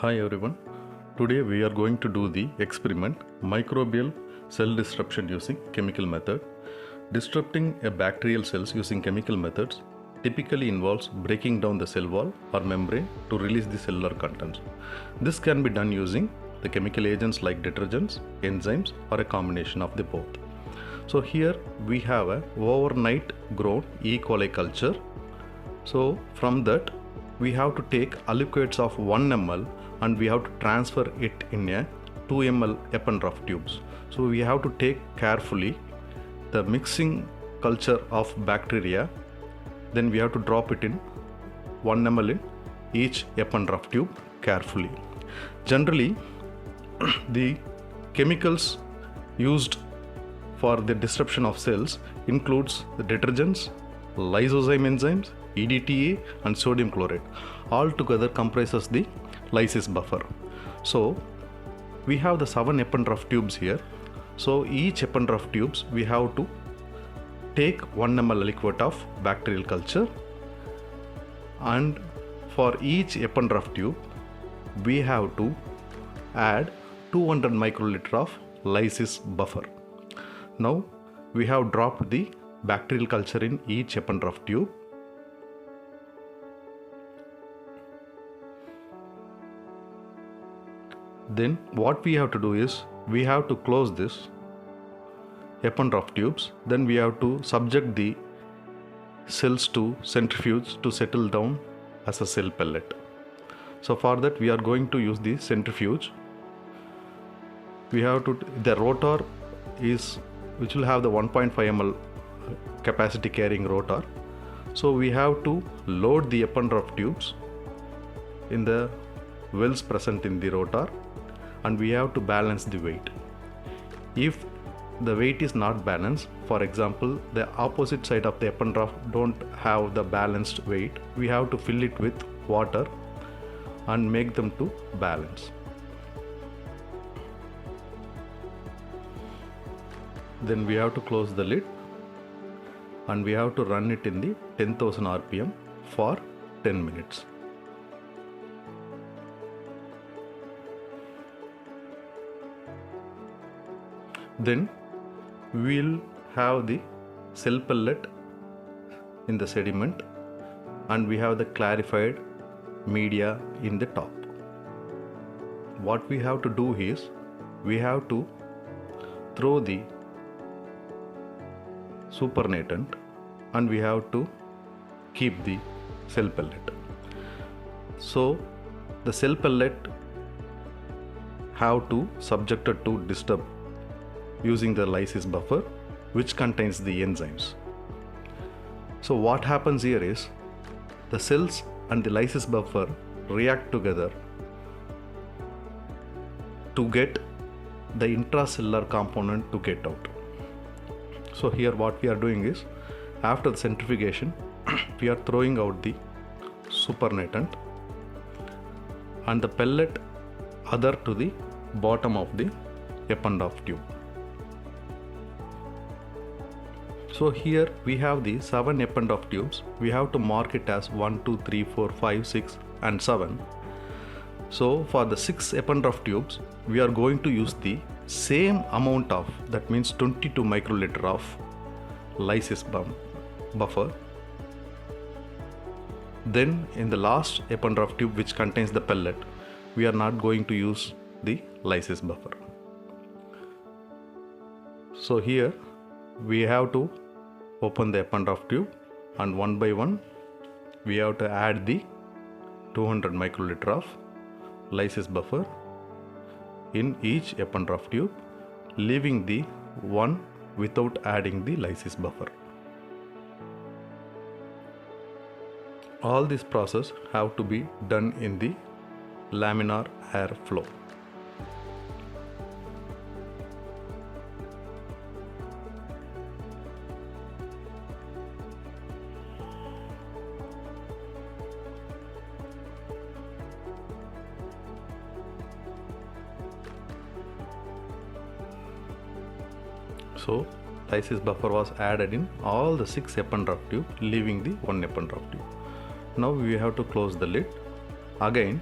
Hi everyone. Today we are going to do the experiment microbial cell disruption using chemical method. Disrupting a bacterial cells using chemical methods typically involves breaking down the cell wall or membrane to release the cellular contents. This can be done using the chemical agents like detergents, enzymes, or a combination of the both. So here we have a overnight grown E. coli culture. So from that we have to take aliquots of 1 ml and we have to transfer it in a 2 ml Eppendorf tubes. So we have to take carefully the mixing culture of bacteria, then we have to drop it in 1 ml in each Eppendorf tube carefully. Generally the chemicals used for the disruption of cells includes the detergents, lysozyme enzymes, EDTA and sodium chloride. All together comprises the lysis buffer. So we have the 7 Eppendorf tubes here. So each Eppendorf tubes we have to take 1 ml liquid of bacterial culture, and for each Eppendorf tube we have to add 200 microliter of lysis buffer. Now we have dropped the bacterial culture in each Eppendorf tube. Then what we have to do is we have to close this Eppendorf tubes. Then we have to subject the cells to centrifuge to settle down as a cell pellet. So for that we are going to use the centrifuge. We have to, the rotor is, which will have the 1.5 ml capacity carrying rotor. So we have to load the Eppendorf tubes in the wells present in the rotor, and we have to balance the weight. If the weight is not balanced, for example the opposite side of the Eppendorf don't have the balanced weight, we have to fill it with water and make them to balance. Then we have to close the lid and we have to run it in the 10,000 rpm for 10 minutes. Then we will have the cell pellet in the sediment and we have the clarified media in the top. What we have to do is we have to throw the supernatant and we have to keep the cell pellet. So the cell pellet have to subjected to disturb using the lysis buffer, which contains the enzymes. So what happens here is the cells and the lysis buffer react together to get the intracellular component to get out. So here what we are doing is, after the centrifugation we are throwing out the supernatant and the pellet other to the bottom of the Eppendorf tube. So here we have the 7 Eppendorf tubes. We have to mark it as 1, 2, 3, 4, 5, 6 and 7. So for the 6 Eppendorf tubes we are going to use the same amount of, that means 22 microliter of lysis buffer. Then in the last Eppendorf tube which contains the pellet, we are not going to use the lysis buffer. So here we have to open the Eppendorf tube and one by one we have to add the 200 microliter of lysis buffer in each Eppendorf tube, leaving the one without adding the lysis buffer. All this process have to be done in the laminar air flow. So lysis buffer was added in all the 6 Eppendorf tube, leaving the 1 Eppendorf tube. Now we have to close the lid. Again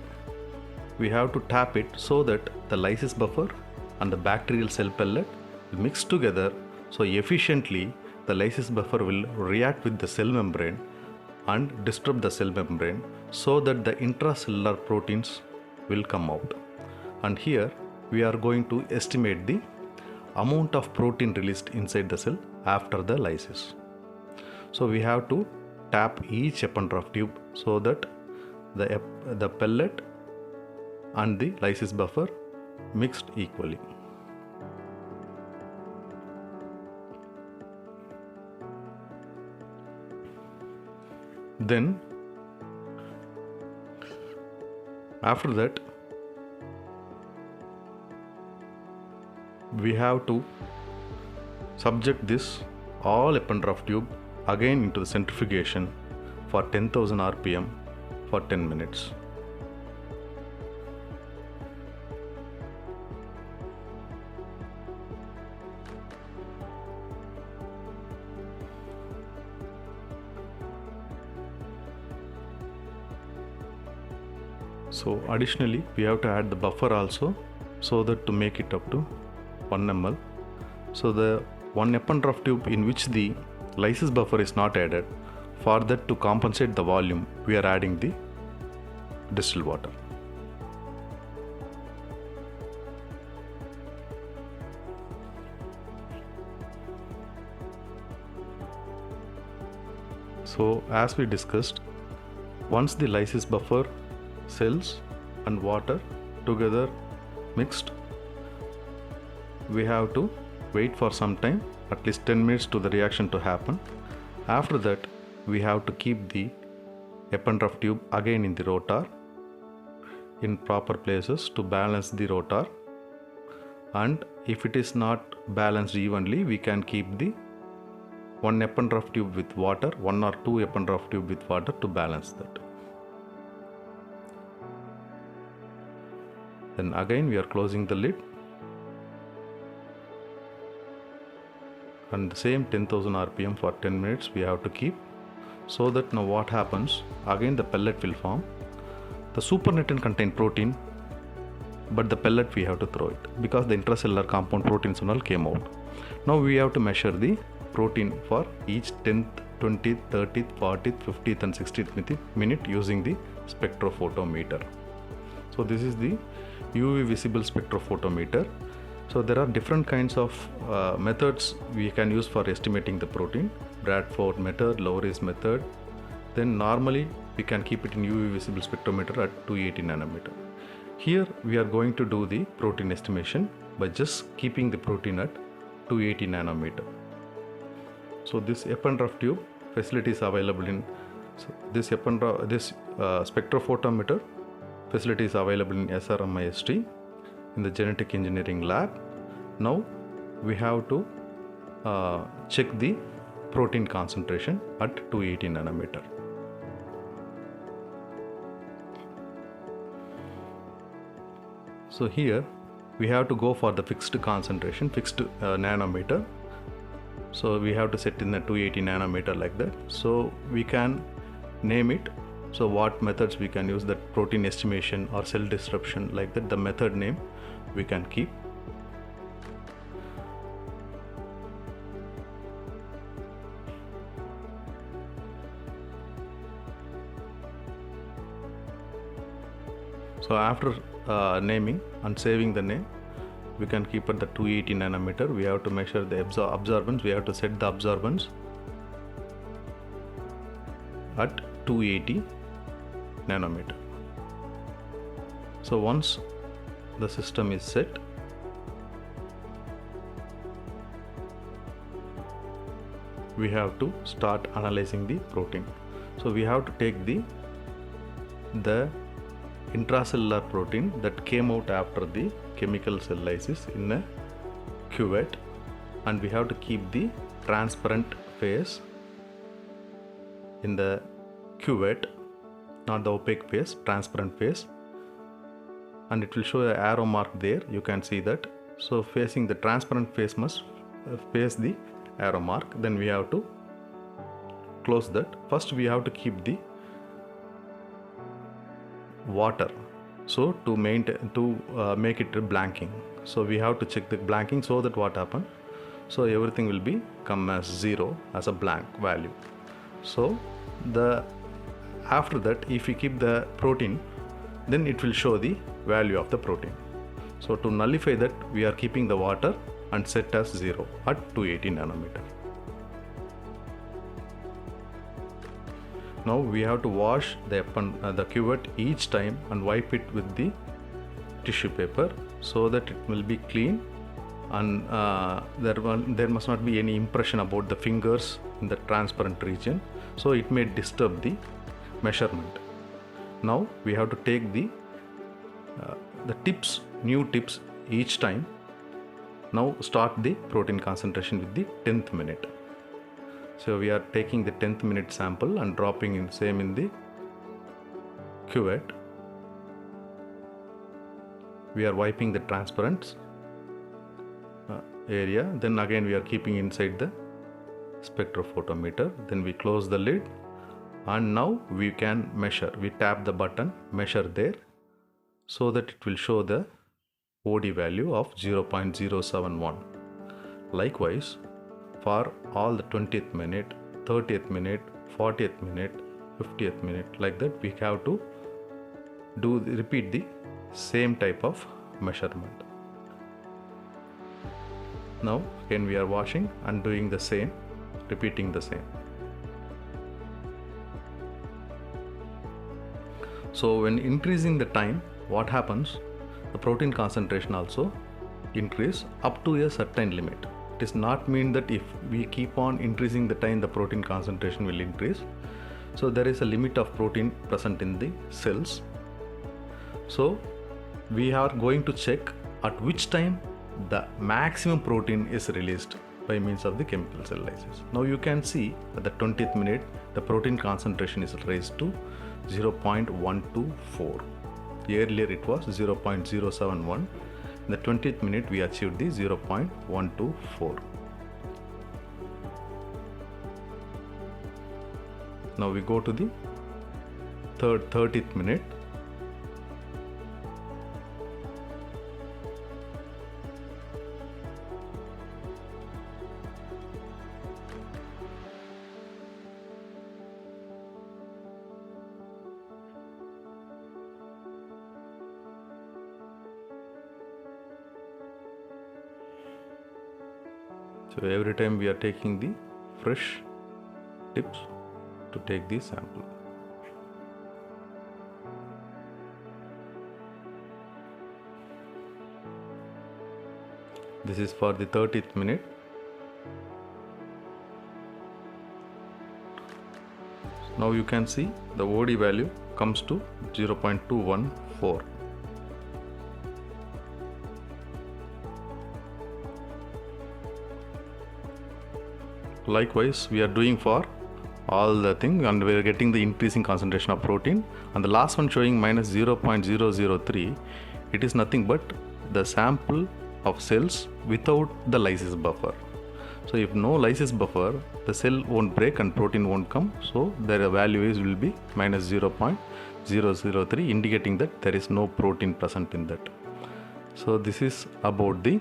we have to tap it so that the lysis buffer and the bacterial cell pellet will mix together, so efficiently the lysis buffer will react with the cell membrane and disrupt the cell membrane so that the intracellular proteins will come out. And here we are going to estimate the amount of protein released inside the cell after the lysis. So we have to tap each epigraph tube so that the pellet and the lysis buffer mixed equally. Then after that we have to subject this all epigraph tube again into the centrifugation for 10,000 rpm for 10 minutes. So additionally we have to add the buffer also, so that to make it up to 1 ml. So the one epigraph tube in which the lysis buffer is not added, for that to compensate the volume we are adding the distilled water. So as we discussed, once the lysis buffer, cells and water together mixed, we have to wait for some time, at least 10 minutes to the reaction to happen. After that we have to keep the epigraph tube again in the rotor in proper places to balance the rotor, and if it is not balanced evenly, we can keep the one epigraph tube with water, 1 or 2 epigraph tube with water to balance that. Then again we are closing the lid, and the same 10,000 rpm for 10 minutes we have to keep, so that now what happens, again the pellet will form. The supernatant contain protein, but the pellet we have to throw it because the intracellular compound proteins and all came out. Now we have to measure the protein for each 10th, 20th, 30th, 40th, 50th and 60th minute using the spectrophotometer. So this is the UV visible spectrophotometer. So there are different kinds of methods we can use for estimating the protein. Bradford method, Lowry's method. Then normally we can keep it in UV visible spectrometer at 280 nanometer. Here we are going to do the protein estimation by just keeping the protein at 280 nanometer. So this epigraph tube facility is available in this spectrophotometer facility is available in SRMIST in the genetic engineering lab. Now we have to check the protein concentration at 280 nanometer. So here we have to go for the fixed concentration, fixed nanometer. So we have to set in the 280 nanometer like that. So we can name it. So what methods we can use, that protein estimation or cell disruption like that, the method name we can keep. So after naming and saving the name, we can keep at the 280 nanometer. We have to measure the absorbance. We have to set the absorbance at 280 nanometer. So once the system is set, we have to start analyzing the protein. So we have to take the intracellular protein that came out after the chemical cell lysis in a cuvette, and we have to keep the transparent phase in the cuvette, not the opaque phase, transparent phase, and it will show an arrow mark there. You can see that. So facing the transparent phase must face the arrow mark. Then we have to close that. First we have to keep the water. So to make it blanking, so we have to check the blanking, so that what happen, so everything will be come as 0 as a blank value. So after that, if we keep the protein, then it will show the value of the protein. So to nullify that, we are keeping the water and set as 0 at 280 nanometer. Now we have to wash the cuvette each time and wipe it with the tissue paper, so that it will be clean, and there must not be any impression about the fingers in the transparent region, so it may disturb the measurement. Now we have to take the new tips each time. Now start the protein concentration with the 10th minute. So we are taking the 10th minute sample and dropping in same in the cuvette. We are wiping the transparent area. Then again we are keeping inside the spectrophotometer. Then we close the lid, and now we can measure. We tap the button, measure there, so that it will show the OD value of 0.071. Likewise, for all the 20th minute, 30th minute, 40th minute, 50th minute, like that we have to repeat the same type of measurement. Now again we are washing and doing the same, repeating the same. So when increasing the time, what happens, the protein concentration also increase up to a certain limit. It does not mean that if we keep on increasing the time, the protein concentration will increase. So there is a limit of protein present in the cells. So we are going to check at which time the maximum protein is released by means of the chemical cell lysis. Now you can see at the 20th minute, the protein concentration is raised to 0.124. Earlier it was 0.071. In the 20th minute, we achieved the 0.124. Now we go to the 30th minute. So every time we are taking the fresh tips to take the sample. This is for the 30th minute. Now you can see the OD value comes to 0.214. Likewise, we are doing for all the thing, and we are getting the increasing concentration of protein. And the last one showing minus 0.003, it is nothing but the sample of cells without the lysis buffer. So if no lysis buffer, the cell won't break and protein won't come. So their value will be minus 0.003, indicating that there is no protein present in that. So this is about the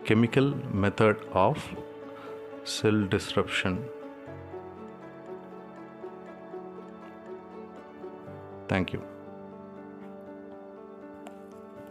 chemical method of cell disruption. Thank you.